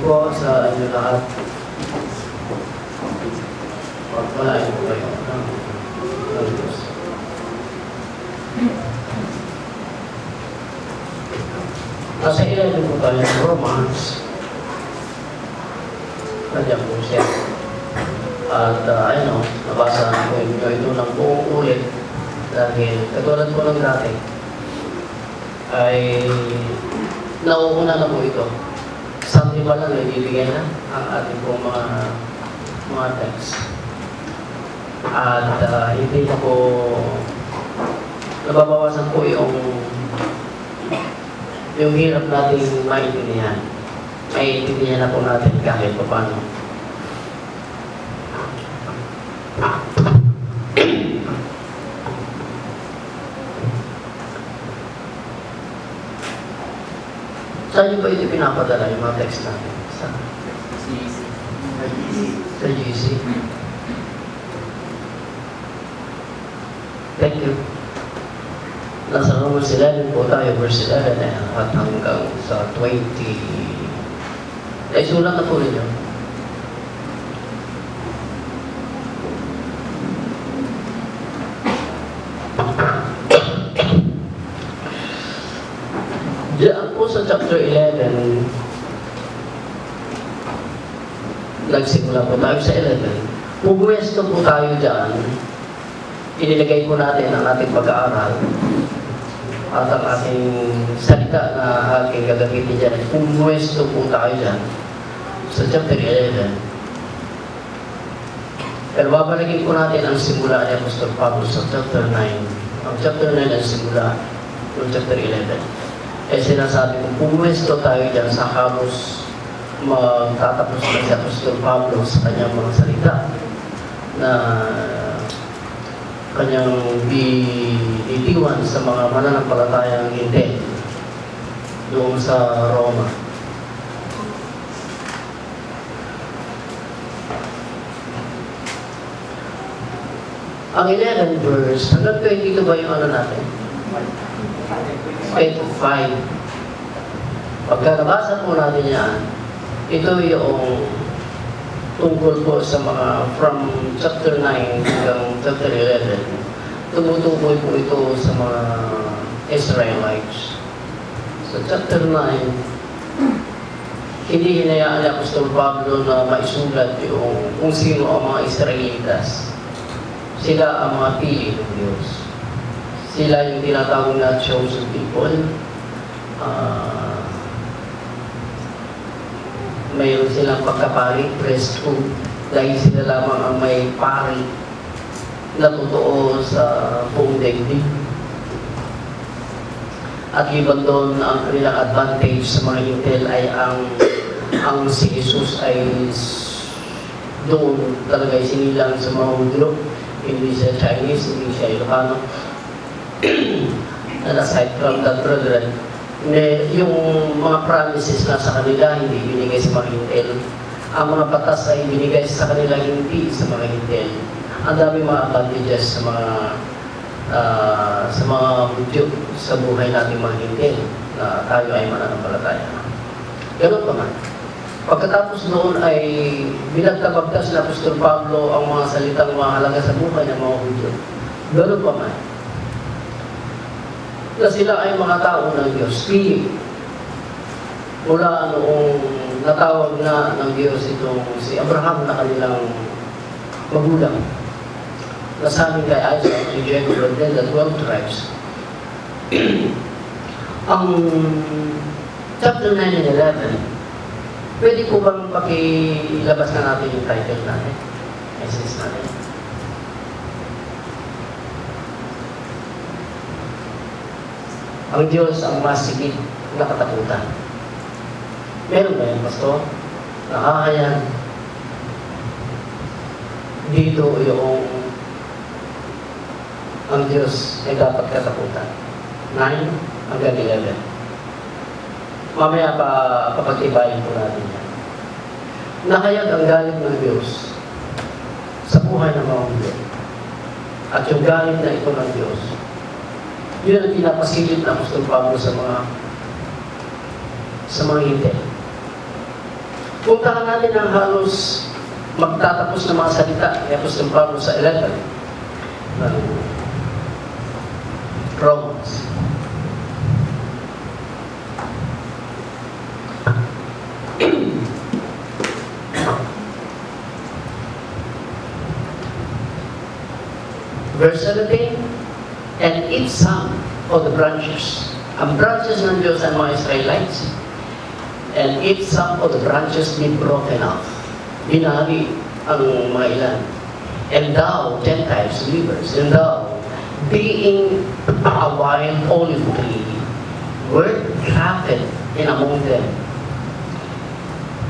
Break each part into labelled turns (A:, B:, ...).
A: po sa inyo lahat. Pagpalain po kayo ng Diyos. Nasa ilalim po tayo ng Romans. Nandiyan po siya. At nabasa ko ito ng buong ulit dahil katulad po ng dati ay nauuna na po ito. Sunday pa lang ibibigay na ang ating pong mga text. At hindi na po nababawasan po yung hirap natin maintindihan. Maintindihan na po natin kahit paano. Saan nyo ba ito pinapadala yung mga text natin? Sa GC. Thank you. Nasa Romans 11 po tayo, verse 11 at hanggang sa 20. Ay, sulat na po ninyo. Diyan po sa chapter 11, nagsimula po tayo sa 11. Pumwesto po tayo dyan. Inilagay po natin ang ating pag-aaral at ang ating salita na ating gagamitin dyan. Pumwesto po tayo dyan sa chapter 11. Pero babalikin po natin ang simula ni Apostol Pablo sa chapter 9. Ang chapter 9 ang simula ng chapter 11. Eh sinasabi kong pumwesto tayo dyan sa halos magtatapos na si Apostol Pablo sa kanyang mga salita na kanyang bitiwan sa mga mananampalatayang hindi doon sa Roma. Ang 11 verse, hanggang 22 ba yung ano natin? 25. Pagka nabasa po natin yan, ito yung tungkol po sa mga from chapter 9 hanggang chapter 11. Tumutukoy po ito sa mga Israelites. Sa chapter 9, hindi hinayaan ni Apostol Pablo na maisulat yung kung sino ang mga Israelitas. Sila ang mga pili ng Diyos. Sila yung tinatawag na chosen people. Mayroon silang pagkapari, priesthood, dahil sila lamang ang may pari na totoo sa buong daigdig. At iban doon, ang kanilang advantage sa mga Intel ay ang si Jesus ay doon talaga sinilang sa mga Hudyo, hindi siya Chinese, hindi siya Ilocano. And aside from that, brethren, yung mga promises na sa kanila hindi binigay sa mga Intel. Ang mga batas ay binigay sa kanila hindi sa mga Intel. Ang dami mga advantages sa mga Hudyo sa buhay nating mga Intel na tayo ay mananampalataya. Ganun pa man. Pagkatapos noon ay binagtabagtas na Apostol Pablo ang mga salitang mahalaga sa buhay ng mga Hudyo. Ganun pa man. Na sila ay mga tao ng Diyos. Mula noong natawag na ng Diyos itong si Abraham na kanilang magulang. Nasabi kay Isaac, si Jacob, and then the 12 tribes. Ang chapter 9 and 11, pwede po bang pakilabas na natin yung title natin? Essence natin. Ang Diyos ang masigit na katakutan. Meron ba yan, Pastor? Nakakayan. Dito yung ang Diyos ay dapat katakutan. 9 hanggang 11. Mamaya papag-ibayin po natin yan. Nakayag ang galit ng Diyos sa buhay ng mga Hudyo. At yung galit na ito ng Diyos, yun ang pinapasilip na Apostol Pablo sa mga Intel. Puntahan natin ang halos magtatapos ng mga salita ni Apostol Pablo sa 11 ng Romans. Verse 17, and eat some of the branches. Ang branches ng Diyos ang mga Israelites. And if some of the branches be broken off, binari ang mga ilan. And thou, Gentiles, believers, and thou, being a wild olive tree, were grafted in among them,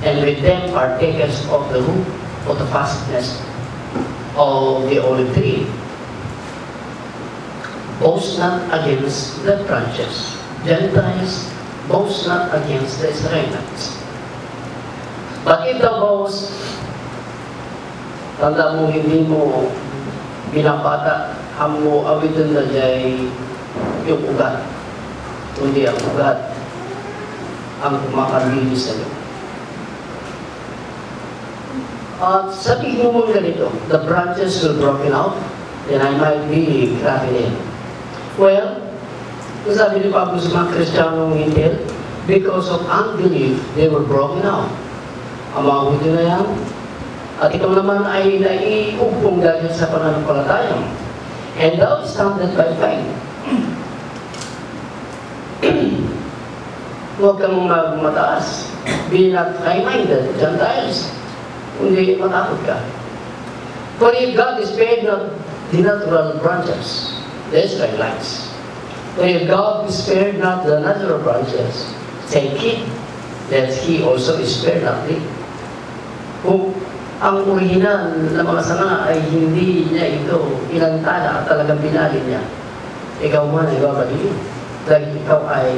A: and with them partakers of the root of the fastness of the olive tree. Boast not against the branches. Gentiles, boast not against the Israelites. But if thou boast, tanda mo hindi mo binabata, ang mo awitin na diyay yung ugat. Kundi ang ugat ang makalinis sa iyo. At sabihin mo mong ganito, the branches will broken out, then I might be grafted in. Well, sabi ni Pablo sa mga Kristiyanong Hintil, because of unbelief, they were broken out. Ang mga Hudyo na yan, at ito naman ay naiugpong dahil sa pananampalataya. And thou standeth by faith. Huwag kang magmataas. Be not high-minded, Gentiles. Kundi matakot ka. For if God spared not the natural branches, the Israelites, for if God spared not the natural branches, take it, that He also spared not thee. Kung ang original na mga sanga ay hindi niya ito inantala at talagang binali niya, ikaw man ay babaliin. Dahil ikaw ay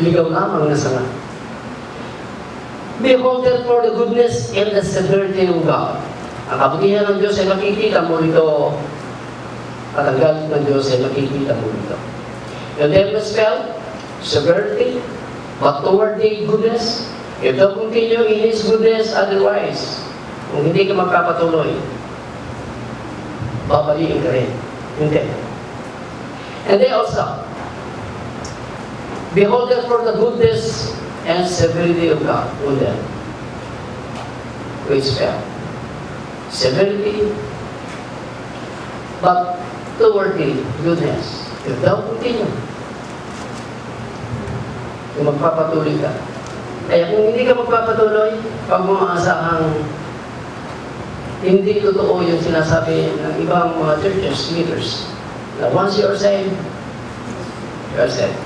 A: ligaw lamang na sanga. Behold therefore the goodness and the severity of God. Ang kabutihan ng Diyos ay makikita mo rito, at ang galit ng Diyos ay makikita mo rito. And then the spell, severity, but toward the goodness, if thou continue in His goodness, otherwise, kung hindi ka magpapatuloy, babaliin ka rin. Hindi. And they also, behold therefore the goodness and severity of God on them. Which spell? Severity, but toward the goodness. If thou continue, kung magpapatuloy ka. Kaya kung hindi ka magpapatuloy, pag maaasahang hindi totoo yung sinasabi ng ibang mga churches, leaders, na once you are saved, you are saved.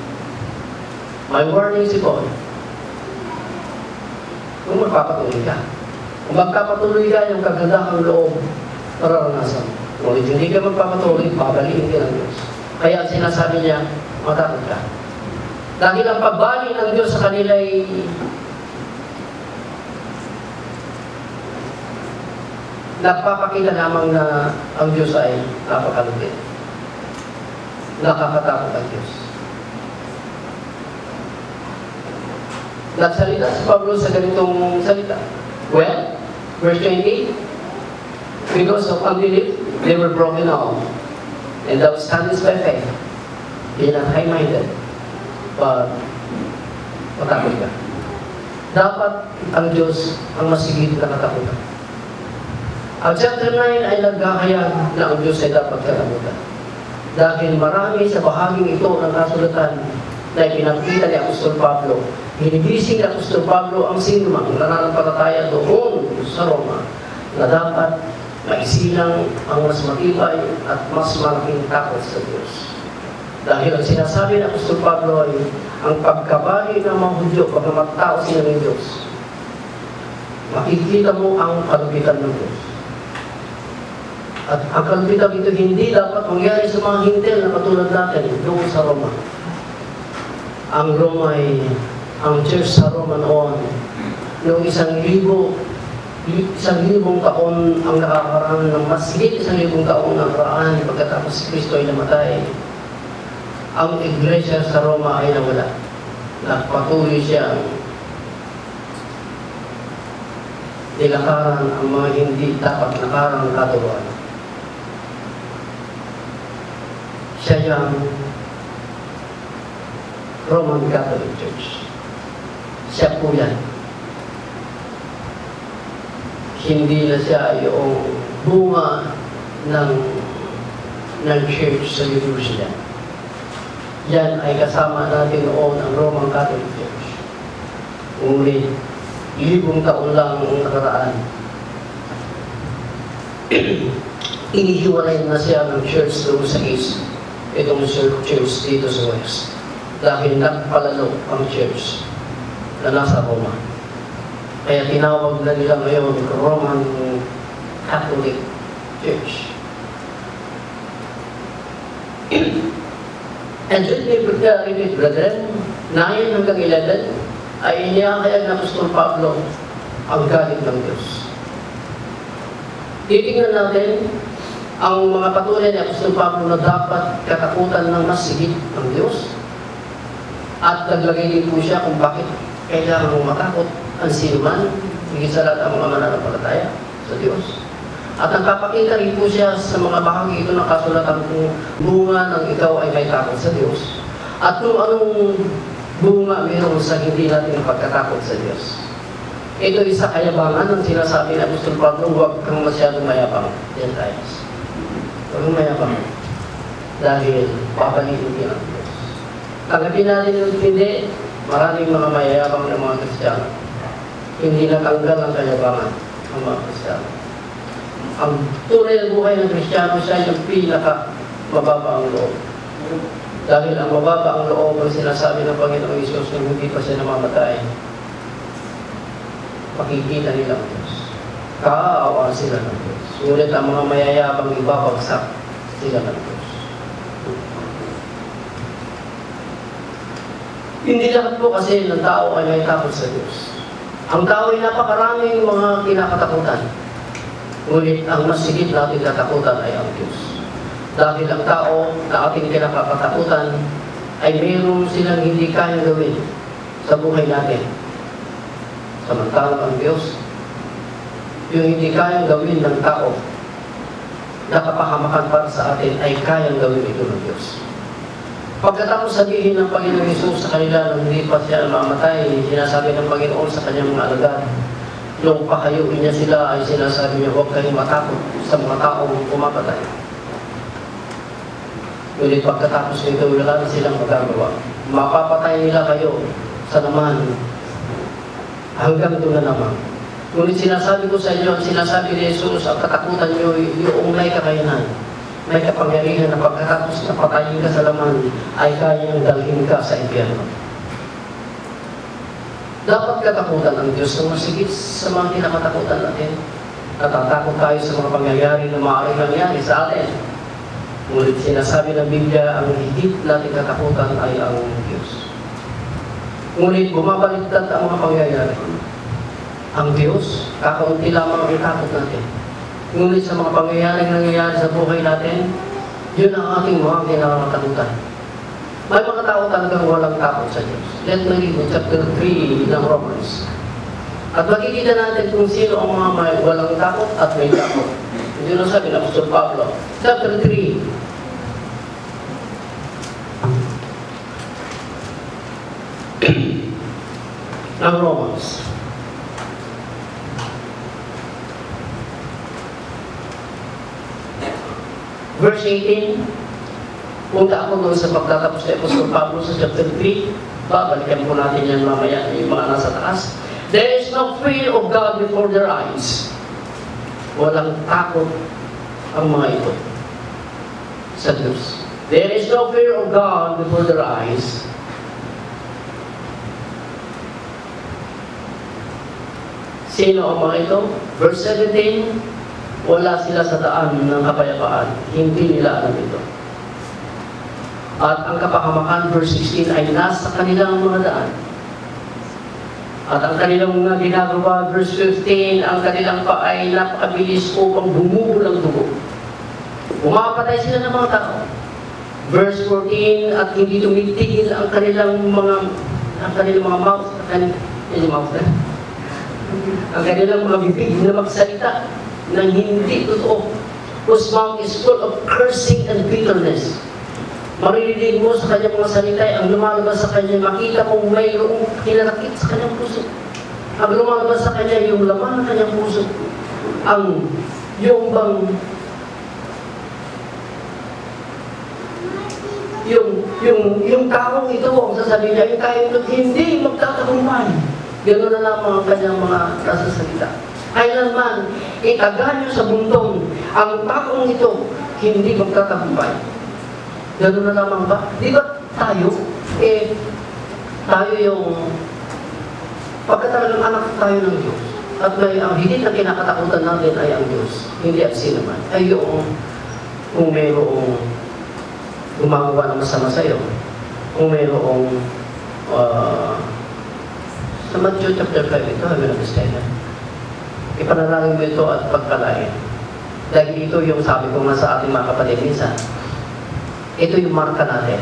A: My warning is ito, kung magpapatuloy ka. Kung magpapatuloy ka, yung kagandahang loob, mararanasan. Kung hindi ka magpapatuloy, babaliin ka ng Diyos. Kaya sinasabi niya, matakot ka. Dahil ang pagbali ng Diyos sa kanila ay nagpapakita lamang na ang Diyos ay napakalupit. Nakakatakot ang Diyos. Nagsalita si Pablo sa ganitong salita. Well, verse 20, because of unbelief, they were broken off. And thou standest by faith. Be not high-minded, but matakot ka. Dapat ang Diyos ang masigit na katakutan. Ang chapter 9 ay naghahayag na ang Diyos ay dapat katakutan. Dahil marami sa bahaging ito ng kasulatan na ipinakita ni Apostol Pablo, hinigising ni Apostol Pablo ang sinumang nananampalataya doon sa Roma na dapat maisilang ang mas matibay at mas malaking takot sa Diyos. Dahil ang sinasabi ng Apostol Pablo ay ang pagkabali ng mga Hudyo, pagkamat tao sila ng Diyos, makikita mo ang kalupitan ng Diyos. At ang kalupitan ito hindi dapat mangyari sa mga Hintil na katulad natin doon sa Roma. Ang Roma ay, ang church sa Roma noon, noong 1,000 taon ang nakakaraan ng mas higit 1,000 taon ang karaan pagkatapos si Kristo ay namatay. Ang iglesia sa Roma ay nawala. Nagpatuloy siyang nilakaran ang mga hindi dapat nakarang katuruan. Siya yung Roman Catholic Church. Siya po yan. Hindi na siya yung bunga ng church sa Jerusalem. Yan ay kasama natin noon ang Roman Catholic Church. Ngunit, 1,000 taon lang ang nakaraan. Inihiwalay na siya ng church doon sa East. Itong church dito sa West. Dahil nagpalalo ang church na nasa Roma. Kaya tinawag na nila ngayon Roman Catholic Church. And with brethren, 9 hanggang 11, ay iniyakayag na Apostol Pablo ang galit ng Diyos. Titingnan natin ang mga patunay ni Apostol Pablo na dapat katakutan ng mas higit ng Diyos. At naglagay din po siya kung bakit kailangan matakot ang sinuman, higit sa lahat ang mga mananampalataya sa Diyos. At nagpapakita rin po siya sa mga bahagi ito ng kasulatan kung bunga ng ikaw ay may takot sa Diyos. At kung anong bunga mayroon sa hindi natin pagkatakot sa Diyos. Ito isa kayabangan ng sinasabi ng Apostol Pablo, huwag kang masyadong mayabang. Gentiles. Huwag kang mayabang. Dahil papalitin din ang Diyos. Tanggapin natin yung hindi, maraming mga mayayabang ng mga Kristiyano. Hindi natanggal ang kayabangan ng mga Kristiyano. Ang tunay na buhay ng Kristiyano, siya yung pinaka-mababa ang loob. Dahil ang mababa ang loob ang sinasabi ng Panginoong Isus nung hindi pa siya namamatay, makikita nila ang Diyos. Kaawaan sila ng Diyos. Ngunit ang mga mayayabang ibabagsak sila ng Diyos. Hindi lahat po kasi ng tao ay may takot sa Diyos. Ang tao ay napakaraming mga kinakatakutan. Ngunit ang mas higit natin katakutan ay ang Diyos. Dahil ang tao na ating kinakatakutan ay mayroon silang hindi kayang gawin sa buhay natin. Samantalang ang Diyos, yung hindi kayang gawin ng tao na kapahamakan para sa atin ay kayang gawin ito ng Diyos. Pagkatapos sabihin ng Panginoong Hesus sa kanila nang hindi pa siya mamatay, sinasabi ng Panginoon sa kanyang mga alagad, nung pakayuin niya sila ay sinasabi niya, huwag kayong matakot sa mga taong pumapatay. Ngunit pagkatapos nito, wala na silang magagawa. Mapapatay nila kayo sa naman hanggang doon na naman. Ngunit sinasabi ko sa inyo, sinasabi ni Jesus, ang katakutan nyo, yung may kakayanan, may kapangyarihan na pagkatapos na patayin ka sa laman, ay kayang dalhin ka sa impyerno. Dapat katakutan ang Diyos na masigit sa mga kinakatakutan natin. Natatakot tayo sa mga pangyayari na maaaring nangyari sa atin. Ngunit sinasabi ng Biblia, ang higit natin katakutan ay ang Diyos. Ngunit bumabaliktad ang mga pangyayari. Ang Diyos, kakaunti lamang ang takot natin. Ngunit sa mga pangyayaring nangyayari sa buhay natin, yun ang ating mga kinakatakutan. May mga tao talagang walang takot sa Diyos. Let me read chapter 3 ng Romans. At makikita natin kung sino ang mga may walang takot at may takot. Hindi na sabi ng Apostol Pablo. Chapter 3. ng Romans. Verse 18. Punta ako doon sa pagtatapos ni Apostol Pablo sa chapter 3. Babalikan po natin yan mamaya, yung mga nasa taas. There is no fear of God before their eyes. Walang takot ang mga ito sa Diyos. There is no fear of God before their eyes. Sino ang mga ito? Verse 17, wala sila sa daan ng kapayapaan. Hindi nila alam ito. At ang kapahamakan, verse 16, ay nasa kanilang mga daan. At ang kanilang mga ginagawa, verse 15, ang kanilang pa ay napakabilis upang bumubol ang dugo. Umapatay sila ng mga tao. Verse 14, at hindi tumitigil ang kanilang mga mouth, mouth Ang kanilang mga bibig na magsalita ng hindi totoo. Whose mouth is full of cursing and bitterness. Maririnig mo sa kanyang mga salita, ang lumalabas sa kanya, makita mong mayroong hinanakit sa kanyang puso. Ang lumalabas sa kanya, yung laman ng kanyang puso. Yung taong ito, ang sasabihin niya, yung taong ito, hindi magtatagumpay. Ganoon na lamang ang kanyang mga sasalita. Kailanman, itaga niyo sa buntong, ang taong ito, hindi magtatagumpay. Ganoon na lamang ba? Di ba tayo, tayo yung, pagka talagang anak tayo ng Diyos, at may ang higit na kinakatakutan natin ay ang Diyos, hindi ang sinaman, ay yung, kung mayroong gumagawa ng masama sa'yo, kung mayroong, sa Matthew chapter 5, ito, habi na Kristena, ipanalangin mo ito at pagkalain. Dahil ito yung sabi ko nga sa ating mga kapatid minsan, ito yung marka natin.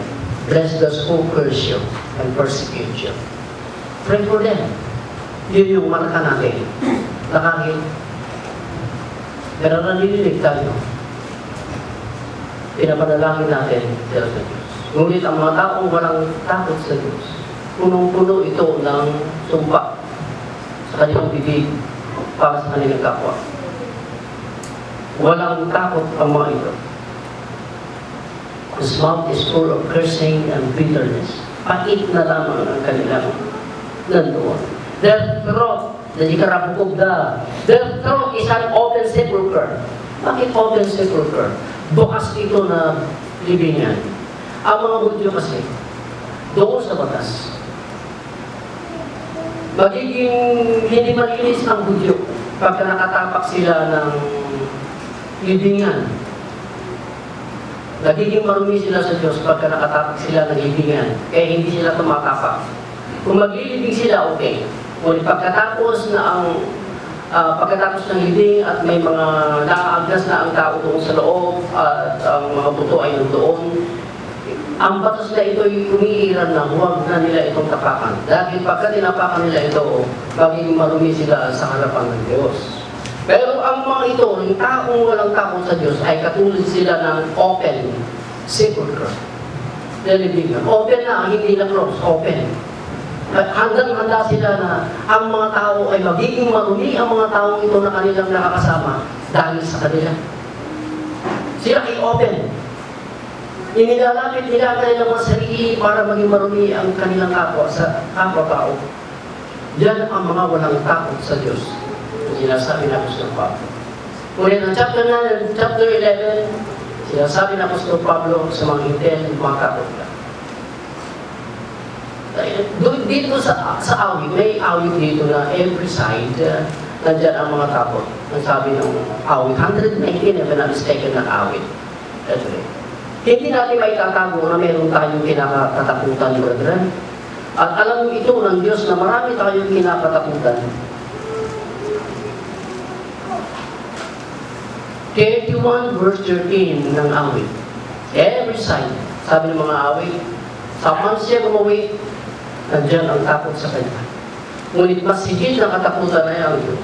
A: Bless those who curse you and persecute you. Pray for them. Yun yung marka natin. Na kahit narinig tayo, pinapanalangin natin sila sa Diyos. Ngunit ang mga taong walang takot sa Diyos, punong-puno ito ng sumpa sa kanilang bibig para sa kanilang kapwa. Walang takot ang mga ito. His mouth is full of cursing and bitterness. Pait na lamang ang kanilang nandoon. Their throat, their throat is an open sepulchre. Bakit open sepulchre? Bukas ito na libingan. Ang mga Hudyo kasi, doon sa batas, magiging hindi malinis ang Hudyo pagka nakatapak sila ng libingan. Nagiging marumi sila sa Diyos pagka nakatapak sila ng libingan, kaya hindi sila tumatapak. Kung maglilibing sila, okay. Ngunit pagkatapos ng libing at may mga naaagnas na ang tao doon sa loob at ang mga buto ay doon, ang batas na ito ay umiiran na huwag na nila itong tapakan. Dahil pagka tinapakan nila ito, magiging marumi sila sa harapan ng Diyos. Pero ang mga ito, yung taong walang takot sa Diyos, ay katulad sila ng open sepulchre. Nalibingan. Open na, hindi na close, open. Handa sila na ang mga tao ay magiging marumi ang mga taong ito na kanilang nakakasama dahil sa kanila. Sila ay open. Inilalapit nila ang kanilang mga sarili para maging marumi ang kanilang kapwa sa kapwa-tao. Yan ang mga walang takot sa Diyos. Sinasabi na Apostol Pablo. Ngunit ang chapter 9, chapter 11, sinasabi na Apostol Pablo sa mga hintel, mga kapwa. Dito sa awit, may awit dito na every side, nandyan ang mga takot. Ang sabi ng awit, 119 if I'm not mistaken ng awit. Hindi natin maitatago na meron tayong kinakatakutan, brethren. At alam ito ng Diyos na marami tayong kinakatakutan. 31 verse 13 ng awit. Every side, sabi ng mga awit, sa man siya gumawit, nandiyan ang takot sa kanya. Ngunit mas higit na katakutan ay ang Diyos.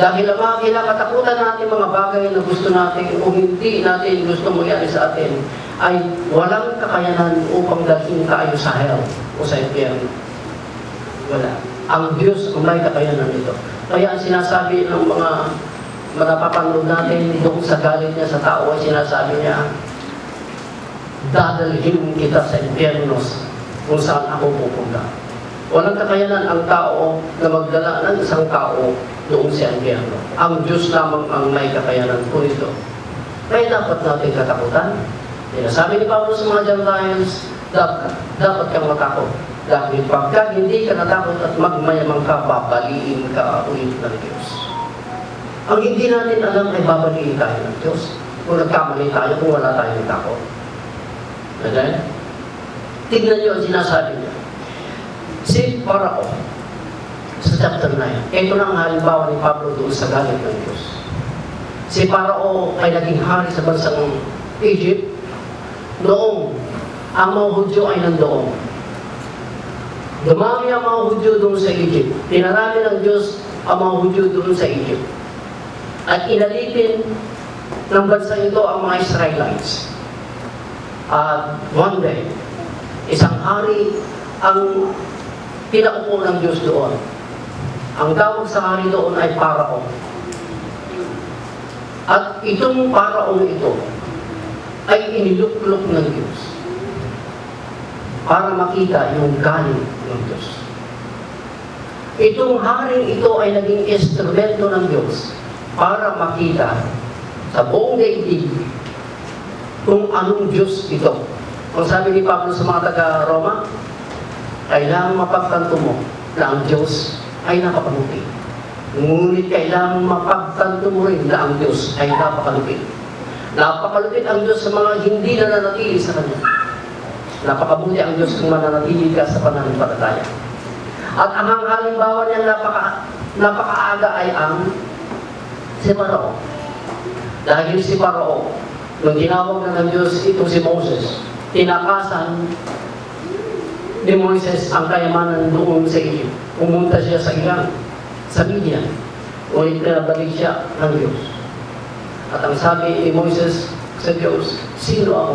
A: Dahil ang mga kinakatakutan natin, mga bagay na gusto natin o hindi natin gusto mangyari sa atin, ay walang kakayanan upang dalhin tayo sa hell o sa impyerno. Wala. Ang Diyos ang may kakayanan nito. Kaya ang sinasabi ng mga napapanood natin doon sa galit niya sa tao ay sinasabi niya, dadalhin kita sa impyerno kung saan ako pupunta. Walang kakayanan ang tao na magdala ng isang tao doon sa impyerno. Ang Diyos lamang ang may kakayanan po ito. Kaya dapat natin katakutan. Sabi ni Pablo sa mga Gentiles, dapat kang matakot. Dahil pagka hindi ka natakot at magmayamang ka, babaliin ka ulit ng Diyos. Ang hindi natin alam ay babaliin tayo ng Diyos. Kung nagkamali tayo, kung wala tayong takot. Okay? Tignan niyo ang sinasabi niya. Si Parao, sa chapter 9, ito na ang halimbawa ni Pablo doon sa galit ng Diyos. Si Parao ay naging hari sa bansang Egypt noong ang mga Hudyo ay nandoon. Dumami ang mga Hudyo doon sa Egypt. Pinarami ng Diyos ang mga Hudyo doon sa Egypt. At inalipin ng bansa ito ang mga Israelites. At one day, isang hari ang pinaupo ng Diyos doon. Ang tawag sa hari doon ay Paraon. At itong Paraon ito ay iniluklok ng Diyos para makita yung galing ng Diyos. Itong haring ito ay naging instrumento ng Diyos para makita sa buong daigdig kung anong Diyos ito. Kung sabi ni Pablo sa mga taga-Roma, kailangan mapagtanto mo na ang Diyos ay napakabuti. Ngunit kailangan mapagtanto mo rin na ang Diyos ay napakalupit. Napakalupit ang Diyos sa mga hindi nananatili sa Kanya. Napakabuti ang Diyos kung mananatili ka sa pananampalataya. At ang halimbawa niya napakaaga ay ang si Parao. Dahil si Parao, nung tinawag na ng Diyos itong si Moses, tinakasan ni Moises ang kayamanan doon sa Egypt. Pumunta siya sa ilang, sa Midian, ngunit pinabalik siya ng Diyos. At ang sabi ni Moises sa Diyos, sino ako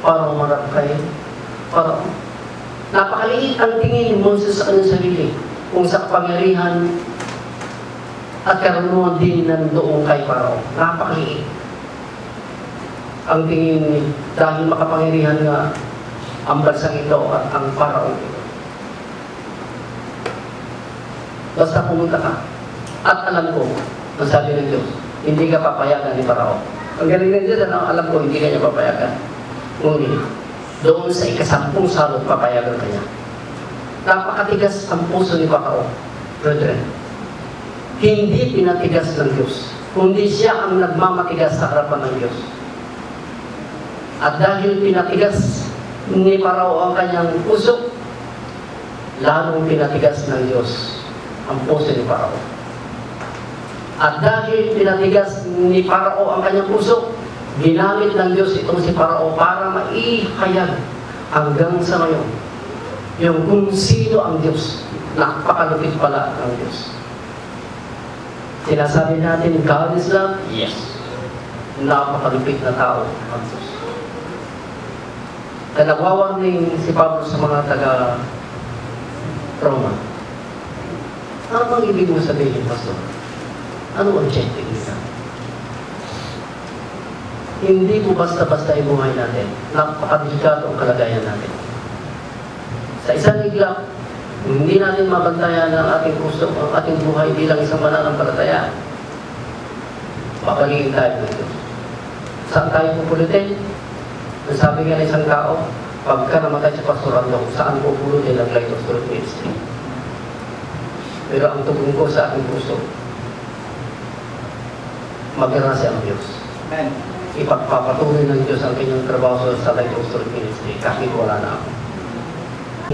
A: para umarap kay Parao? Napakaliit ang tingin ni Moses sa kanyang sarili kung sa kapangyarihan at karunungan din nandoon kay Parao. Napakaliit ang tingin dahil makapangyarihan nga ang bansang ito at ang Parao ito. Basta pumunta ka at alam ko, ang sabi ng Diyos, hindi ka papayagan ni Parao. Ang galing ng Diyos, alam ko, hindi ka niya papayagan. Ngunit, doon sa ikasampung salot, papayagan ka niya. Napakatigas ang puso ni Parao, brethren. Hindi pinatigas ng Diyos, kundi siya ang nagmamatigas sa harapan ng Diyos. At dahil pinatigas ni Parao ang kanyang puso, lalong pinatigas ng Diyos ang puso ni Parao. At dahil pinatigas ni Parao ang kanyang puso, ginamit ng Diyos itong si Parao para maihayag hanggang sa ngayon yung kung sino ang Diyos. Napakalupit pala ng Diyos. Sinasabi natin, God is love? Yes. Napakalupit na tao ang Diyos. Kaya nagwawarning si Pablo sa mga taga-Roma. Ano bang ibig mo sabihin, Pastor? Ano objective nila? Hindi mo basta-basta yung buhay natin. Napakadelikado ang kalagayan natin. Sa isang iglap, hindi natin mabantayan ang ating puso, ang ating buhay bilang isang mananampalataya. Papaligin tayo ng Diyos. Saan tayo pupulitin? Ang sabi nga ng isang tao, pagka namatay sa pastorando, saan pupulutin ang Light of Truth Ministry? Pero ang tugon ko sa ating puso, mag-irasi ang Diyos. Amen. Ipagpapatuloy ng Diyos ang kanyang trabaho sa Light of Truth Ministry kahit wala na ako.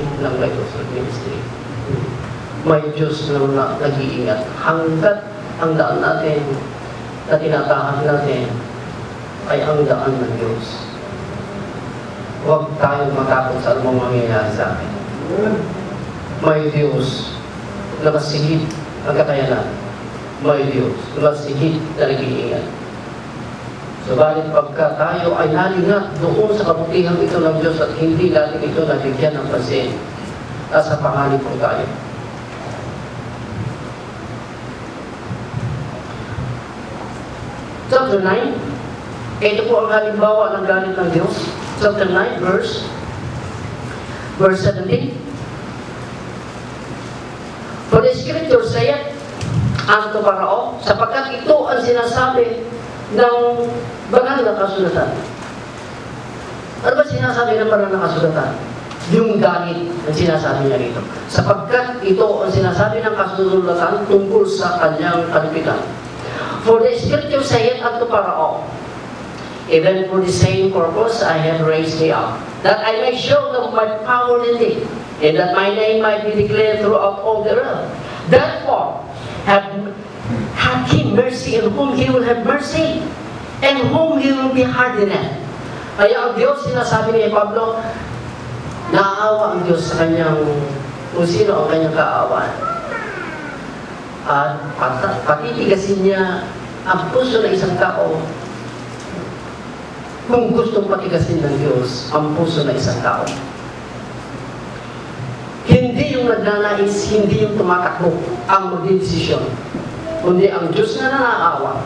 A: Ng Light of Truth Ministry. May Diyos na nag-iingat hanggat ang daan natin na tinatahan natin ay ang daan ng Diyos. Huwag tayong matakot sa anumang mangyayari sa akin. May Diyos na masigit ang kakayanan. May Diyos na masigit na nag-iingat. Subalit pagka tayo ay nalingat doon sa kabutihan ito ng Diyos at hindi natin ito nabigyan ng pansin, nasa panganib po tayo. Chapter 9, ito po ang halimbawa ng galit ng Diyos. Chapter 9, verse 17. For the Scripture saith unto Parao, sapagkat ito ang sinasabi ng banal na kasulatan. Ano ba sinasabi ng banal na kasulatan? Yung galit ang sinasabi niya rito. Sapagkat ito ang sinasabi ng kasulatan tungkol sa kanyang kalupitan. For the Scripture saith unto Parao, even for the same purpose I have raised thee up, that I may show them my power in thee, and that my name might be declared throughout all the earth. Therefore, have he mercy on whom he will have mercy, and whom he will be hardened. Kaya ang Diyos, sinasabi ni Pablo, naaawa ang Diyos sa kanyang, kung sino ang kanyang kaawaan. at patitigasin niya ang puso ng isang tao kung gustong patigasin ng Diyos ang puso ng isang tao. Hindi yung nagnanais, hindi yung tumatakbo ang magdidesisyon, kundi ang Diyos na naaawa.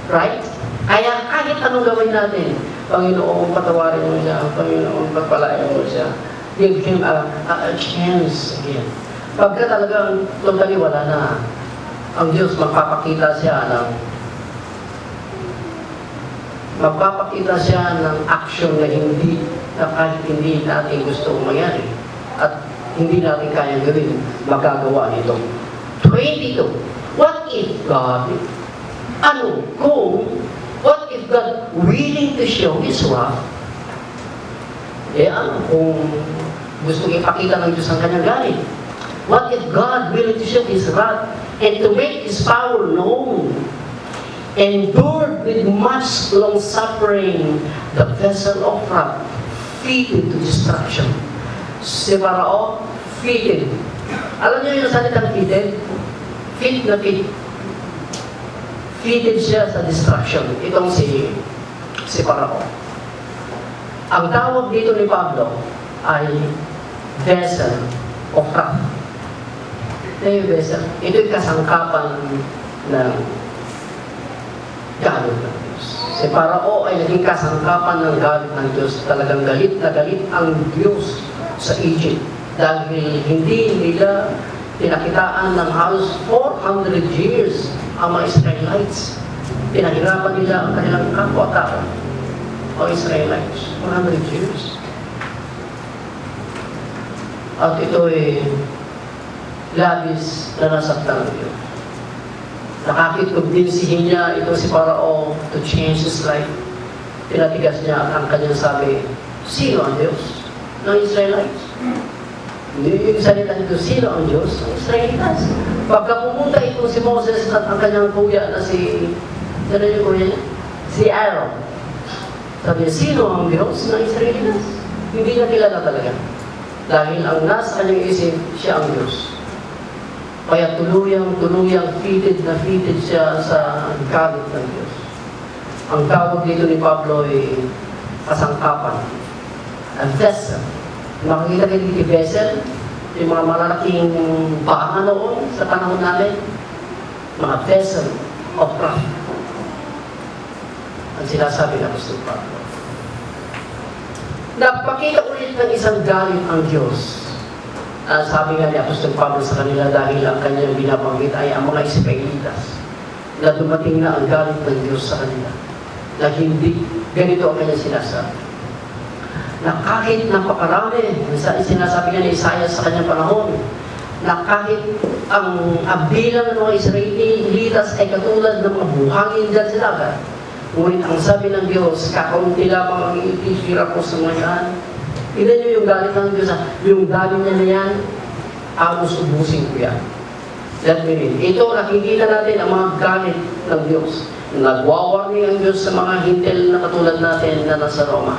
A: Right? Kaya kahit anong gawin natin, Panginoon, patawarin mo siya, Panginoon, pagpalain mo siya, give him a chance again. Pagka talagang totally wala na, ang Diyos magpapakita siya ng action na kahit hindi natin gusto mangyari at hindi natin kaya gawin, magagawa nito. 22. What if God, what if God willing to show His wrath? Kung gusto ipakita ng Diyos ang kanyang galit. What if God willing to show His wrath and to make His power known, endured with much long-suffering the vessel of wrath, fitted to destruction. Si Parao, fitted. Alam niyo yung salitang fitted? Fit na fit. Fitted siya sa destruction. Itong si Parao. Ang tawag dito ni Pablo ay vessel of wrath. Ito'y kasangkapan ng galit ng Diyos. Si Parao ay naging kasangkapan ng galit ng Diyos. Talagang galit na galit ang Diyos sa Egypt dahil hindi nila pinakitaan ng halos 400 years ang mga Israelites. Pinahirapan nila ang kanilang kapwa-tao o Israelites. 400 years. At ito'y labis na nasaktan ng Diyos. Nakakikumbinsihin niya ito si Parao to change his life. Pinatigas niya at ang kanyang sabi, sino ang Diyos ng Israelites? Yung salita nito, sino ang Diyos ng Israelites? Pagka pumunta ito si Moses at ang kanyang kuya na si Aaron, sabi niya, sino ang Diyos ng Israelites? Hindi niya kilala talaga. Dahil ang nasa kanyang isip, siya ang Diyos. Kaya tuluyang fitted siya sa galit ng Diyos. Ang tawag dito ni Pablo ay kasangkapan. A vessel. Makikita kayo dito vessel, yung mga malalaking baka noon sa panahon namin, mga vessel of wrath. Ang sinasabi ng Apostol Pablo. Napakita ulit ng isang galit ang Diyos. Sabi nga ni Apostol Pablo sa kanila dahil ang kanyang binabanggit ay ang mga Israelitas na dumating na ang galit ng Diyos sa kanila. Na hindi, ganito ang kanyang sinasabi. Na kahit napakarami, sinasabi nga ni Isaiah sa kanyang panahon, na kahit ang bilang ng mga Israelitas ay katulad ng mga buhangin dyan sa dagat, ngunit ang sabi ng Diyos, kakaunti lamang ang ititira ko sa mga yan. Tignan niyo yung galit ng Diyos. Yung galit niya na yan, ubusin ko yan. Let me read. Ito, nakikita natin ang mga galit ng Diyos. Nagwawarning ang Diyos sa mga hintil na katulad natin na nasa Roma.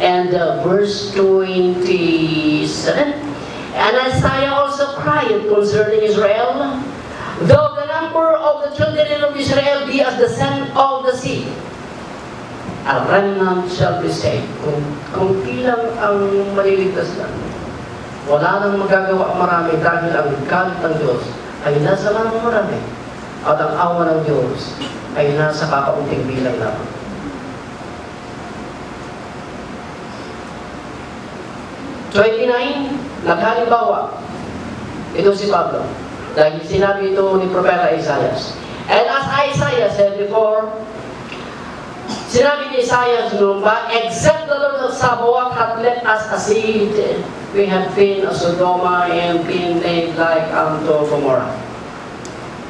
A: And verse 27, and Isaiah also cried concerning Israel, though the number of the children of Israel be as the sand of the sea, a remnant shall be saved. Kung ilang ang maliligtas lang, wala nang magagawa marami dahil ang galit ng Diyos ay nasa marami at ang awa ng Diyos ay nasa kakaunting bilang lamang. So, 29, naghalimbawa. Ito si Pablo. Dahil sinabi ito ni Propeta Isaiah. And as Isaiah said before, sinabi ni Isaiah noon ba, except the Lord of Sabaoth hath left us a seed, we have been a Sodoma and been made like unto Gomorrah.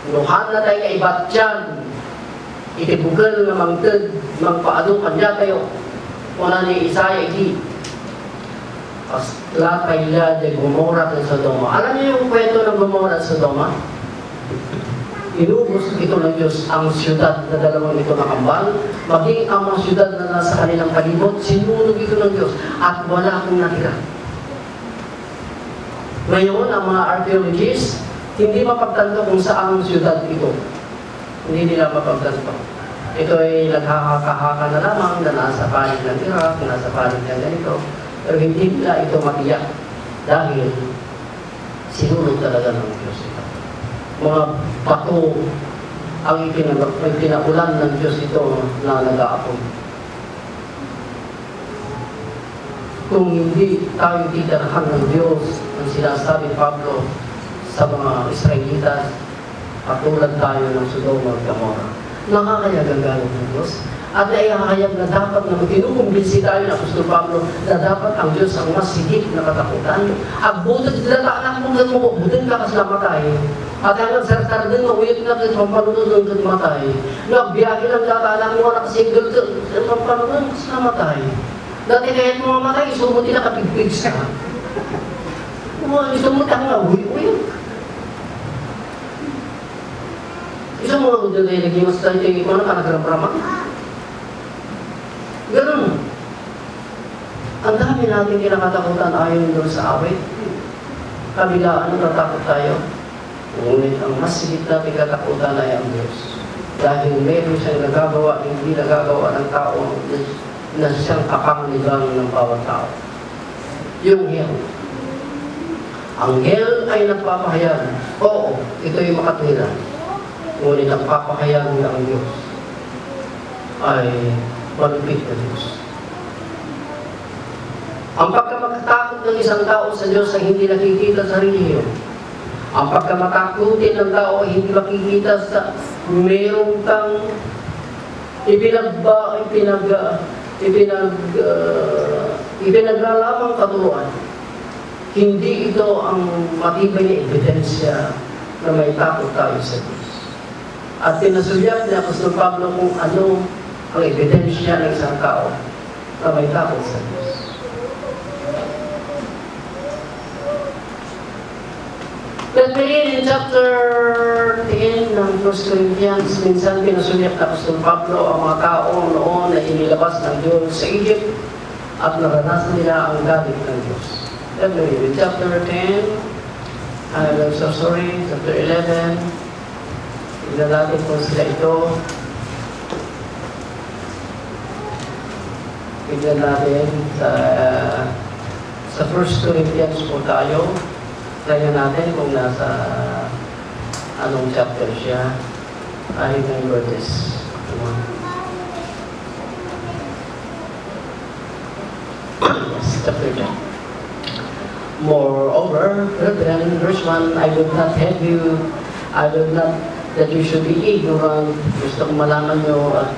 A: Luhan na tayo kaibat dyan, itibugal na mangtid, mangpaado kanya tayo. Una ni Isaiah, la kaila de Gomorrah at Sodoma. Alam niyo yung kwento ng Gomorrah at Sodoma? Inubos ito ng Diyos ang siyudad na dalawang ito nakambal, maging ang mga siyudad na nasa kanilang palibot, sinunog ito ng Diyos at wala akong natira. Ngayon, ang mga archaeologists hindi mapagtanto kung saan siyudad ito. Hindi nila mapagtanto. Ito ay naghahaka-haka na lamang na nasa panig ng Iraq, nasa panig ng ganito. Pero hindi nila ito matiyak dahil sinunod talaga ng Diyos ito. Mga bato ang pinaulan ng Diyos ito na nag-aapoy. Kung hindi tayo titirahan ng Diyos, ang sinasabi ni Pablo sa mga Israelitas, patulad tayo ng Sodoma at Gomorrah. Nakakayag ang galit ng Diyos. At naihahayag na dapat na kinukumbinsi tayo ng Apostol Pablo na dapat ang Diyos ang mas higit na katakutan. At butot anak mo ng mo, butot ka kasi namatay. At hanggang sartar din, mawiyot na kasi pampalunod ng matay. Nagbiyahe lang data, anak mo na kasi pampalunod kasi namatay. Dati kahit mga matay, isumot nila kapigpig sa. Isumot ang nahuwi-uwi. Isang mga gudyo tayo nag-iwas tayo, ikaw na ka nagramraman. Ganun. Ang dami natin kinakatakutan ayon doon sa awit. Kabilaan, natatakot tayo. Ngunit ang mas sigit natin katakutan ay ang Diyos. Dahil meron siyang nagagawa, hindi nagagawa ng tao na siyang kapanglibang ng bawat tao. Yung hell. Ang hell ay nagpapahayag. Oo, ito yung makatwiran. Ngunit ang papahayag ng Diyos ay malupit na Diyos. Ang pagkamakatakot ng isang tao sa Diyos ay hindi nakikita sa relihiyon. Ang pagkamatakutin ng tao ay hindi makikita sa mayroong kang ipinaglalamang katuruan. Hindi ito ang matibay na ebidensya na may takot tayo sa Diyos. At pinasulyap ni Apostol Pablo kung ano ang ebidensya ng isang tao na may takot sa Diyos. Let's begin in chapter 10 ng 1 Corinthians. Minsan pinasulyap ni Apostol Pablo ang mga tao noon na inilabas ng Diyos sa Egypt at naranasan nila ang galit ng Diyos. Let's begin in chapter 10. Chapter 11. Tignan natin kung sila ito. Tignan natin sa 1 Corinthians po tayo. Tignan natin kung nasa anong chapter siya. I remember this one. Yes, chapter 10. Moreover, brethren, verse 1, I would not that you should be ignorant. Gusto kong malaman nyo at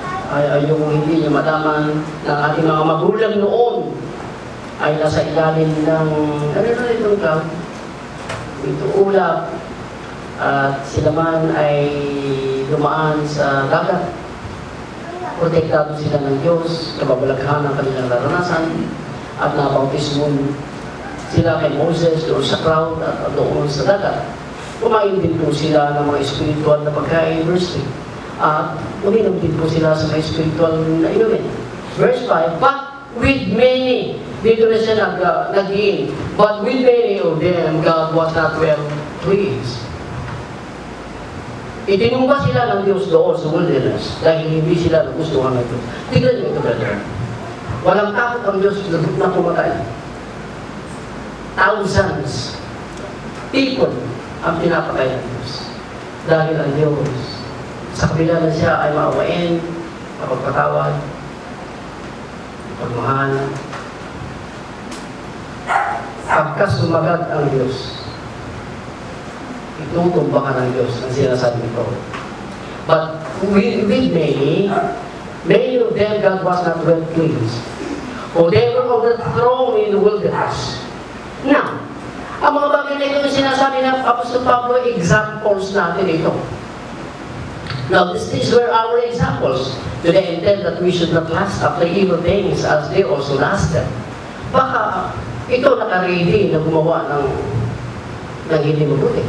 A: ayokong hindi nyo malaman na ating mga magulang noon ay nasa ilalim ng itong cloud, ito ulap, at sila man ay dumaan sa dagat. Protektado sila ng Diyos, kababalaghan ng kanilang naranasan, at nabautismon sila kay Moses doon sa cloud at doon sa dagat. Kumain din po sila ng mga spiritual na pagkain, verse 3. At uminom din po sila sa mga spiritual na inumin. Verse 5, but with many, dito na siya nag-iin, but with many of them, God was not well pleased. Itinumba sila ng Diyos doon sa wilderness dahil hindi sila nagustuhan ng Diyos. Tignan niyo ito, brother. Walang takot ang Diyos na pumatay. Thousands people ang pinapatay ng Diyos. Dahil ang Diyos, sa kabila na siya ay maawain, mapagpatawad, pagmahal. Pagkas sumagad ang Diyos, itutumba ka ng Diyos ang sinasabi nito. But with many of them God was not well pleased. For they were overthrown in the wilderness. Now, ang mga bagay na ito na sinasabi ng Apostol Pablo, examples natin ito. Now, these were our examples to the intent that we should not lust after evil things as they also lasted. Baka ito naka-ready na gumawa ng hindi mabuti.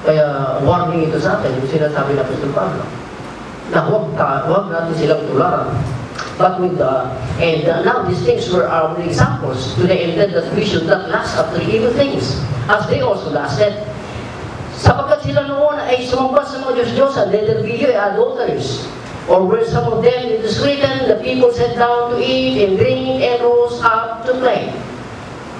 A: Kaya warning ito sa atin, yung sinasabi ng Apostol Pablo, na huwag natin silang tularan. But now these things were our examples to the intent that we should not lust after evil things, as they also lasted. Sapagkat sila noon ay sumamba sa mga Diyos-Diyosan, neither be you adulterers. Or were some of them, it is written, the people sat down to eat and drink and rose up to play.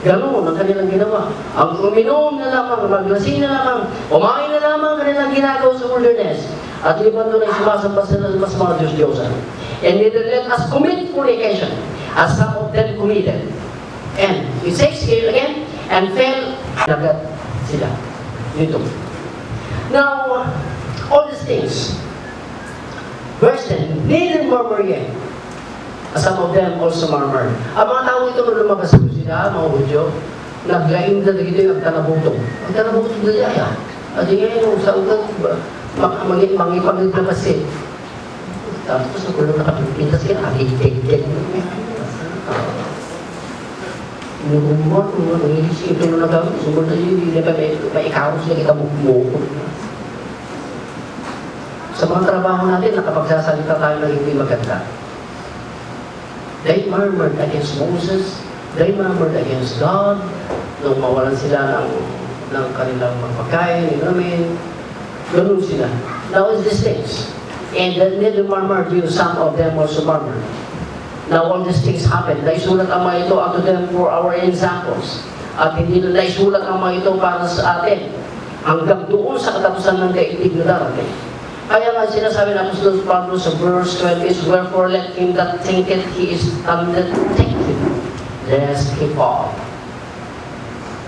A: Ganoon ang kanilang ginawa. Ang uminom na lamang, maglasing na lamang, kumain na lamang kanilang ginagawa sa wilderness. At iban doon ay sumasamba sila sa mga Diyos-Diyosan. And neither let us commit fornication, as some of them committed. And it says here again, and fell, nagat sila. Dito. Now, all these things, verse 10, neither murmur again. Some of them also murmured. Ang mga tao ito nung lumabas ko sila, mga Hudyo, naglaing na dito yung agtanabutong. Agtanabutong na daya. At yung ngayon, sa ugat, mangipagod na kasi. Tapos sa kulong nakapipintas ka, nakikigig. Nungumot, nangilisip ito na nagawin. Sumul na yun, hindi pa may ikaros na kita mukmukot. Sa mga trabaho natin, nakapagsasalita tayo na hindi maganda. They murmured against Moses. They murmured against God. Nung mawalan sila ng kanilang pagkain, namin. Ganun sila. Now is these things. And then they murmured, some of them also murmured. Now all these things happened. Naisulat ang mga ito unto them for our examples. At hindi na naisulat ang mga ito para sa atin. Hanggang doon sa katapusan ng daigdig na darating. Kaya nga sinasabi ng Apostol Pablo sa verse 12 is, wherefore let him that thinketh he is undertaken, lest he fall.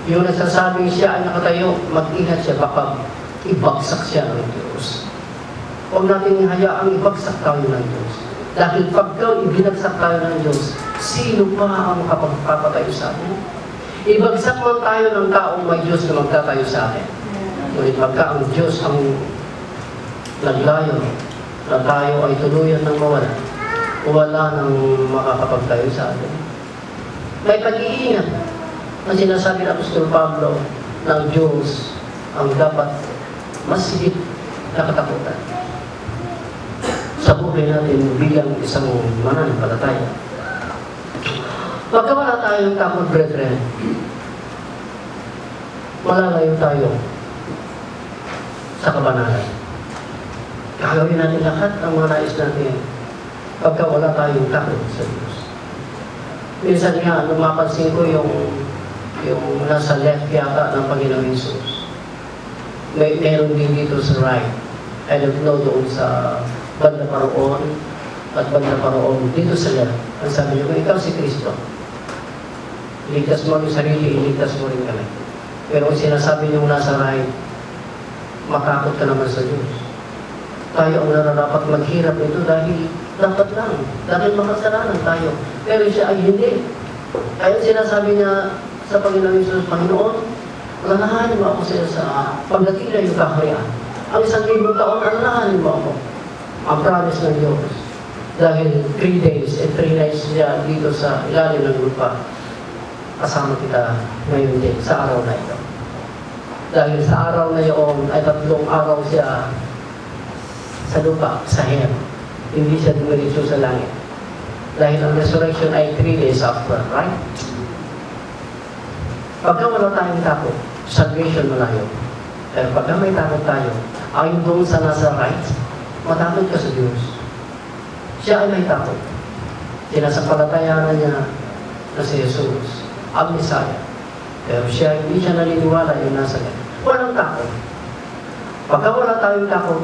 A: Yung nagsasabing siya ay nakatayo, mag-ingat siya, baka ibagsak siya ng Diyos. Huwag natin hayaang ibagsak tayo ng Diyos. Dahil pagka ibinagsak tayo ng Diyos, sino pa ang makapagpapatayo sa atin? Ibagsak man tayo ng taong may Diyos na magtatayo sa atin. Ngunit pagka ang Diyos ang naglayo na tayo ay tuluyan ng mawala, wala nang makakapagtayo sa atin. May pag-iingat ang sinasabi ng Apostol Pablo ng Diyos ang dapat mas higit na katakutan sa buhay natin bilang isang mananampalataya. Pagka wala tayong takot, brethren, malalayo tayo sa kabanalan. Gagawin natin lahat ang mga nais natin pagka wala tayong takot sa Diyos. Minsan nga, nung mapansin ko yung nasa left yata ng Panginoon Jesus. Meron din dito sa right. I don't know doon sa banda paroon at banda paroon dito sa left. Ang sabi niyo, kung ikaw si Kristo, iligtas mo ang sarili, iligtas mo rin kami. Pero kung sinasabi niyo nasa right, makakot ka naman sa Diyos. Tayo ang nararapat maghirap ito dahil dapat lang. Dahil makasalanan tayo. Pero siya ay hindi. Kaya sinasabi niya sa Panginoon Jesus, Panginoon, alalahanin mo ako sa pagdating yung kaharian. Ang 1,000 taon, alalahanin mo ako. Ang promise ng Diyos. Dahil 3 days and 3 nights siya dito sa ilalim ng lupa. Kasama kita ngayon din sa araw na ito. Dahil sa araw na iyon ay 3 araw siya sa lupa, sa hell. Hindi siya dumiritso sa langit. Dahil ang resurrection ay 3 days after, right? Pagka wala tayong takot, salvation malayo. Pero pagka may takot tayo, ayon doon sa nasa right, matakot ka sa Diyos. Siya ay may takot. Sinasampalatayanan niya na si Jesus, ang Messiah. Pero siya, hindi siya naniniwala yung nasa niya. Walang takot. Pagka wala tayong takot,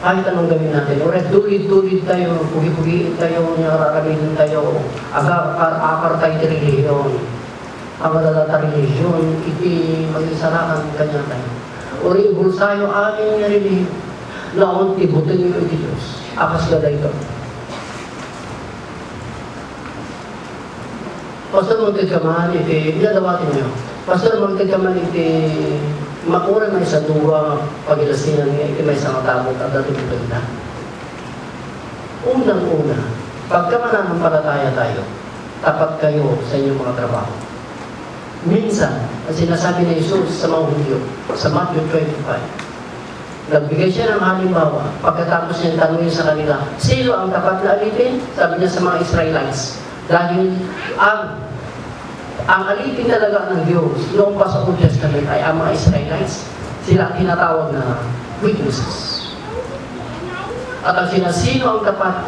A: kahit anong gawin natin, o tulid-tulid tayo, pugi-pugiin tayo, nararamihin tayo, akar tayo relihiyon, ang malalata relihiyon, iti mag-isarakan kanya tayo. O ibulsayo aming relihiyon, naon tibutin niyo iti Diyos, akas gada ito. Pastor, magkagkaman iti, iladawatin niyo, Pastor, magkagkaman iti, makuran na isa duwa pag-ilasinan niya, iti may isang tabot at dati na. Unang-una, pagka mananampalataya tayo, tapat kayo sa inyong mga trabaho. Minsan, ang sinasabi ni Jesus sa mga Hudyo, sa Matthew 25, nagbigay siya ng halimbawa, pagkatapos niya tanungin sa kanila, sino ang tapat na alipin? Sabi niya sa mga Israelites. Dahil ang alipin talaga ng Diyos noong pa sa Old Testament ay ang mga Israelites. Sila tinatawag na witnesses. At ang sinasino ang tapat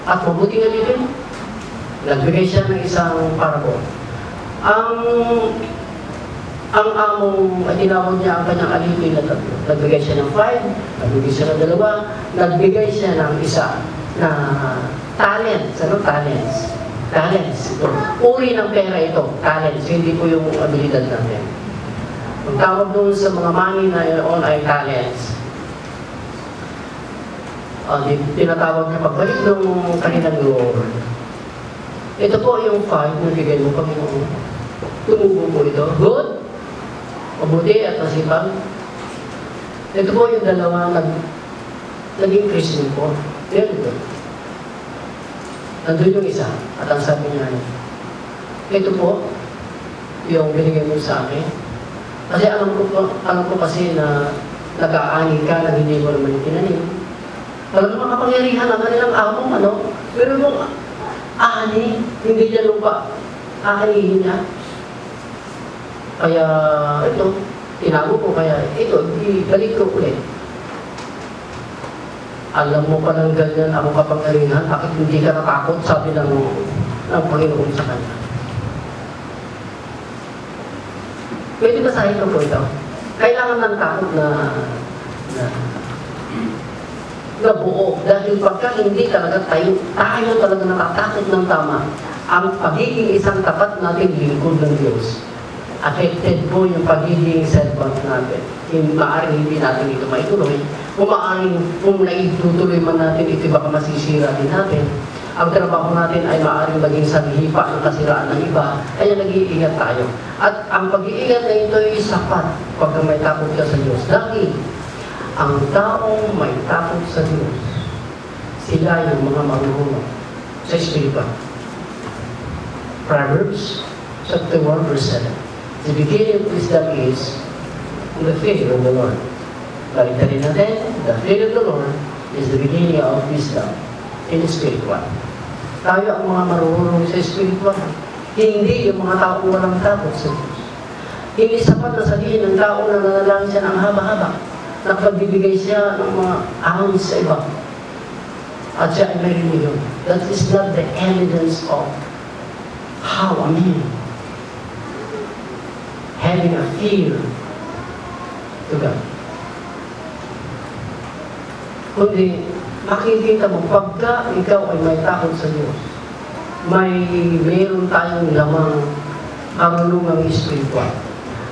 A: at mabuting gamitin, nagbigay siya ng isang parable. Ang among tinawag niya ang kanyang alipin na tatlo. Nagbigay siya ng 5, nagbigay siya ng 2, nagbigay siya ng isa na talents. Ano talents? Talents. Ito. Uri ng pera ito. Talents. Hindi po yung abilidad natin. Ang tawag doon sa mga money na yun ay talents. Tinatawag niya pagbalik ng kanilang Lord. Ito po yung 5 na bigay mo, Panginoon. Tumubo po ito. Good. Mabuti at masipag. Ito po yung dalawa nag-increase din po. Very good. Nandun yung isa. At ang sabi niya, ito po yung binigay mo sa akin. Kasi alam ko kasi na nag-aani ka na hindi mo naman tinanim. Talagang makapangyarihan ang kanilang among pero yung ani, hindi niya lupa, aanihin niya. Kaya ito, tinago ko, kaya ito, ibalik ko ulit. Alam mo pa ng ganyan, ako kapangyarihan, bakit hindi ka natakot, sabi ng Panginoon sa kanya. Pwede basahin ko po ito. Kailangan ng takot na buo. Dahil pagka hindi talaga tayo talaga natatakot ng tama, ang pagiging isang tapat natin lingkod ng Diyos, affected po yung pagiging servant natin. Maaaring hindi natin ito maituloy. Kung naitutuloy man natin, ito baka masisira din natin. Ang trabaho natin ay maaaring maging sanhipa ng kasiraan ng iba, kaya nag-iingat tayo. At ang pag-iingat na ito ay sapat pag may takot ka sa Diyos. Dahil ang taong may takot sa Diyos, sila yung mga marunong sa Espiritu. Proverbs chapter 1 verse 7. The beginning of wisdom is the fear of the Lord. Baliktadin natin, the fear of the Lord is the beginning of wisdom in the spiritual. Tayo ang mga marunong sa spiritual. Hindi yung mga taong walang takot sa Diyos. Hindi sapat na sabihin ng tao na nanalangin siya ng haba-haba. Nakapagbibigay siya ng mga ahon sa iba. At siya ay may religion. That is not the evidence of how a man having a fear to God. Kundi, makikita mo, pagka ikaw ay may takot sa Diyos, mayroon tayong lamang karunungang espiritual.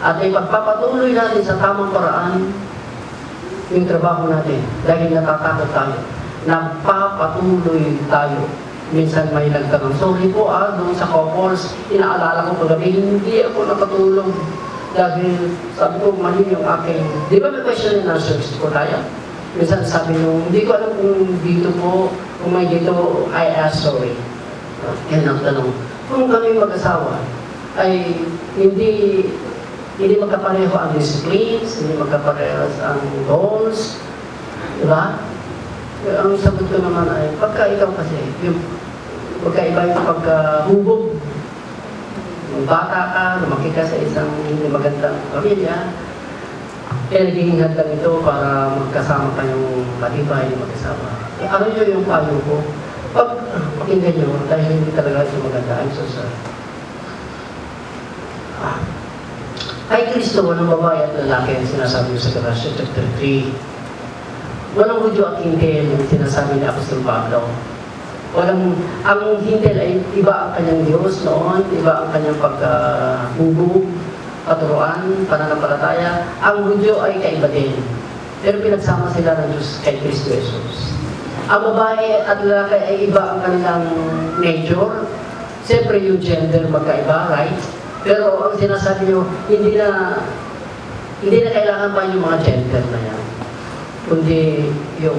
A: At ipagpapatuloy natin sa tamang paraan yung trabaho natin dahil natatakot tayo. Nagpapatuloy tayo. Minsan may nagtanong, sorry po doon sa couples, inaalala ko paggabi, hindi ako nakatulog dahil sabi ko, mali yung aking, di ba may question and answer ko tayo? Minsan sabi nyo, hindi ko alam kung dito po, kung may dito, I ask sorry. Yan ang tanong. Kung kami mag-asawa, ay hindi magkapareho ang disciplines, hindi magkapareho ang goals, di ba? Ang sagot ko naman ay, pagka ikaw kasi, yung pagkaiba yung pagkahubog, yung bata ka, lumaki ka sa isang hindi magandang pamilya, kaya naging handang ito para magkasama kayong matibay na mag-asawa. Ano yun yung payo ko? Pakinggan nyo, dahil hindi talaga ito maganda, I'm so sorry. Kay Kristo, walang babae at lalaki ang sinasabi sa Galatians chapter 3. Walang Hudyo at Hintil yung sinasabi ni Apostol Pablo. Ang Hintil ay iba ang kanyang Diyos noon, iba ang kanyang pagkahubog, katuruan, pananampalataya. Ang Hudyo ay kaiba din. Pero pinagsama sila ng Diyos kay Kristo Jesus. Ang babae at lalaki ay iba ang kanilang nature. Siyempre yung gender magkaiba, right? Pero ang sinasabi nyo, hindi na kailangan pa yung mga gender na yan. Kundi yung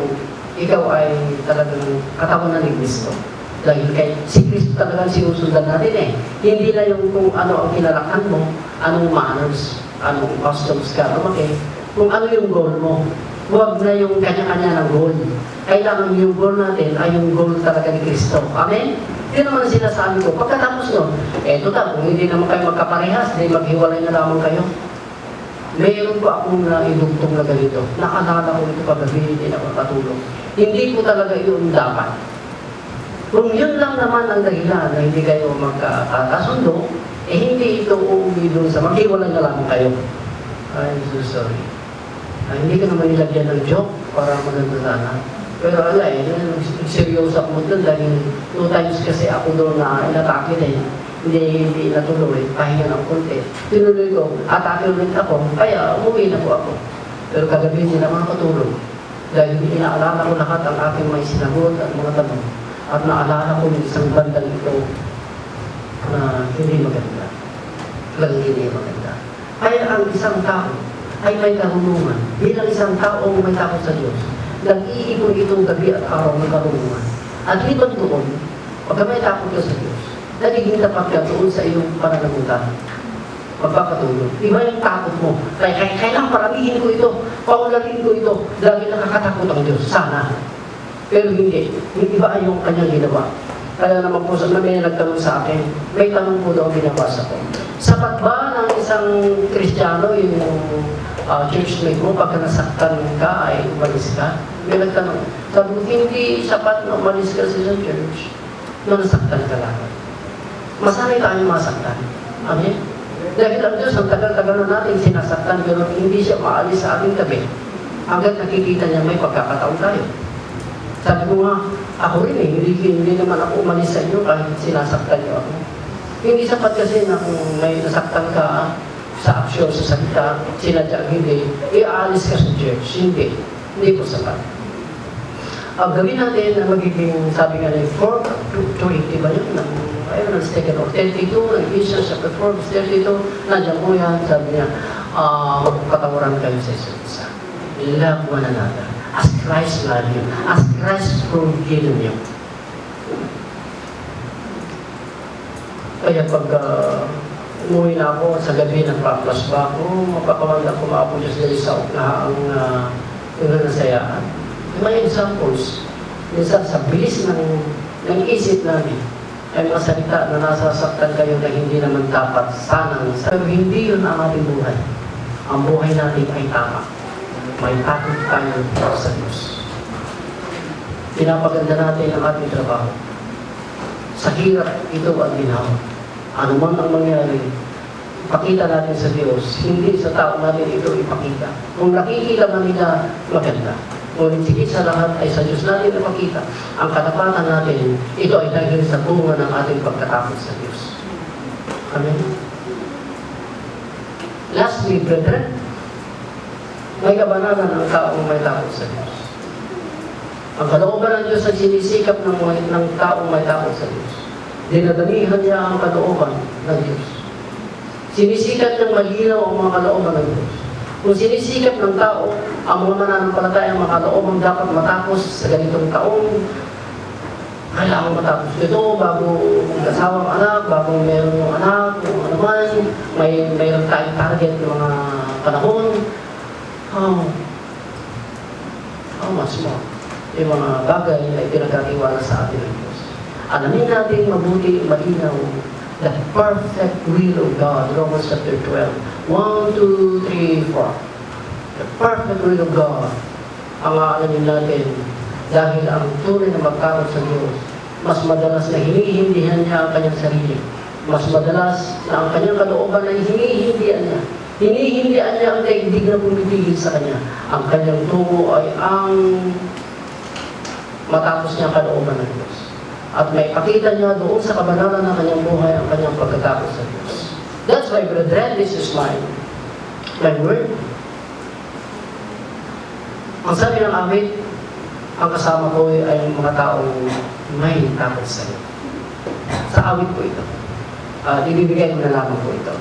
A: ikaw ay talagang katawan na ni Kristo. Dahil si Kristo talagang sinusundan natin Hindi na yung kung ano ang kinalakan mo, anong manners, anong customs ka, kung ano yung goal mo. Huwag na yung kanya-kanya ng goal. Kailangan yung goal natin ay yung goal talaga ni Kristo. Amen? Yun naman ang sinasabi ko. Pagkatapos nun, kung hindi naman kayo magkaparehas, hindi maghiwalay na lamang kayo. Meron pa akong naidugtong na ganito. Nakalala ko ito kagabi, hindi nakakatulog. Hindi ko talaga yun dapat. Kung yun lang naman ang dahilan na hindi kayo magkakasundo, hindi ito uuwi doon sa maghiwalay na lang kayo. I'm so sorry. Hindi ka naman nilagyan ng joke para maganda sana. Pero seryoso ako doon dahil 2 times kasi ako doon na inatake na hindi natuloy, pahinga ng konti. Tinuloy ko, atake ulit ako, kaya umuwi na po ako. Pero kagabi hindi na makakatulog. Dahil inaalala ko lahat ang aking may sinagot at mga tanong. At naalala ko yung isang bandang ito na hindi maganda. Talagang hindi maganda. Kaya ang isang tao ay may karunungan. Bilang isang taong may takot sa Diyos, nag-iipon itong gabi at araw ng karunungan. At liban doon, pagka may takot ka sa Diyos, nagiging tapat ka doon sa iyong pananagutan. Magpapatulog. Iba yung takot mo. Kailangan paramihin ko ito, paularin ko ito, lagi nakakatakot ang Diyos. Sana. Pero hindi. Iba yung kanyang ginawa. Kaya naman po, may nagtanong sa akin, may tanong po daw binabasa ko. Sapat ba ng isang Kristiyano yung churchmate mo pagka nasaktan ka ay umalis ka? May nagtanong. Sabi ko, hindi sapat na umalis ka sa isang church na nasaktan ka lang. Masanay tayong masaktan. Amen? Dahil ang Diyos, ang tagal-tagal na natin sinasaktan, pero hindi siya maalis sa ating tabi. Hanggang nakikita niya may pagkakataon tayo. Sabi ko nga, ako rin hindi naman ako umalis sa inyo kahit sinasaktan niyo ako. Hindi sapat kasi na kung may nasaktan ka sa aksyon, sa salita, sinadya hindi, ialis ka sa church. Hindi po sapat. Ang gawin natin na magiging, sabi nga na 4:20 ba yun? Ayun, let's take it off. 32, Ephesians chapter 4, 32, nandiyan po yan, sabi niya, magkatawaran kayo sa isa't isa. Love one another. As Christ loved you. As Christ forgiven you. Kaya pag umuwi na ako sa gabi, nagpa-flash ba ako, mapapawanda ko maapo Diyos dahil sa unahaang nasayaan. May examples. Minsan sa bilis ng isip namin, ay mga salita na nasasaktan kayo na hindi naman dapat sanang. Pero hindi yun ang ating buhay. Ang buhay natin ay tama. May takot tayo sa Diyos. Pinapaganda natin ang ating trabaho. Sa hirap, ito ang ginawa. Ano man ang mangyari, ipakita natin sa Diyos. Hindi sa tao natin ito ipakita. Kung nakikita man nila, maganda. Ngunit sigit sa lahat ay sa Diyos natin ipakita. Ang katapatan natin, ito ay dahil sa bunga ng ating pagkatakot sa Diyos. Amen? Lastly, brethren, may kabanalan ang taong may takot sa Diyos. Ang kalooban ng Diyos ay sinisikap ng taong may takot sa Diyos. Dinadamihan niya ang kalooban ng Diyos. Sinisikap ng malinaw ang mga kalooban ng Diyos. Kung sinisikap ng tao, ang mga mananampalatayang mga kalooban dapat matapos sa ganitong taong, kailangan matapos ito bago mag-asawang anak, bago meron yung anak, kung ano man, mayroon tayong target ng mga panahon. How much more? Yung mga bagay ay pinagkatiwala sa atin ng Diyos. Alamin natin mabuti, malinaw, the perfect will of God. Romans chapter 12. 1, 2, 3, 4. The perfect will of God. Ang aalamin natin, dahil ang tunay na magkaroon sa Diyos, mas madalas na hinihindihan niya ang kanyang sarili. Mas madalas na ang kanyang kalooban ay hinihindihan niya. Hinihindihan niya ang daigdig na pumipigil sa kanya. Ang kanyang tungo ay ang matapos niya ang kalooban ng Diyos. At may pakita niya doon sa kabanalan ng kanyang buhay ang kanyang pagkatapos sa Diyos. That's why, brethren, this is my word. Ang sabi ng awit, ang kasama ko ay mga taong may takot sa iyo. Sa awit po ito. Ibibigay ko na lamang po ito.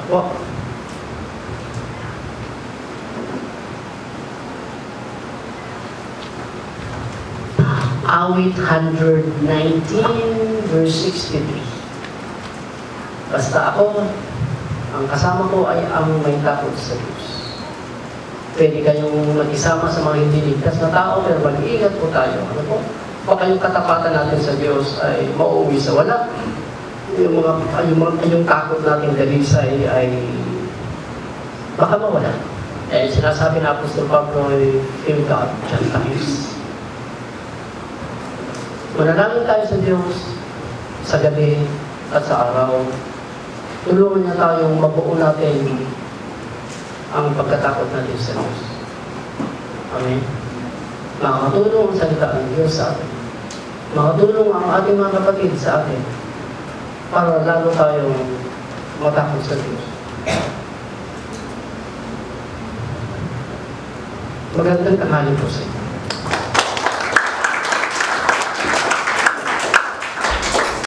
A: Awit 119, verse 63. Basta ako, ang kasama ko ay ang may takot sa Diyos. Pwede kayong mag-isama sa mga hindi ligtas na tao, pero mag-iingat po tayo. Ano po? Baka yung katapatan natin sa Diyos ay mauwi sa wala. Yung takot natin dalisay ay baka mawala. Eh, sinasabi na Apostol Pablo ay feel God, Gentiles. Manalangin tayo sa Diyos sa gabi at sa araw. Tulungan niya tayong mabuo natin ang pagkatakot natin sa Diyos. Amen. Makakatulong ang salita ng Diyos sa atin. Makatulong ang ating mga kapatid sa atin para lalo tayong matakot sa Diyos. Magandang tanghali po sa inyo.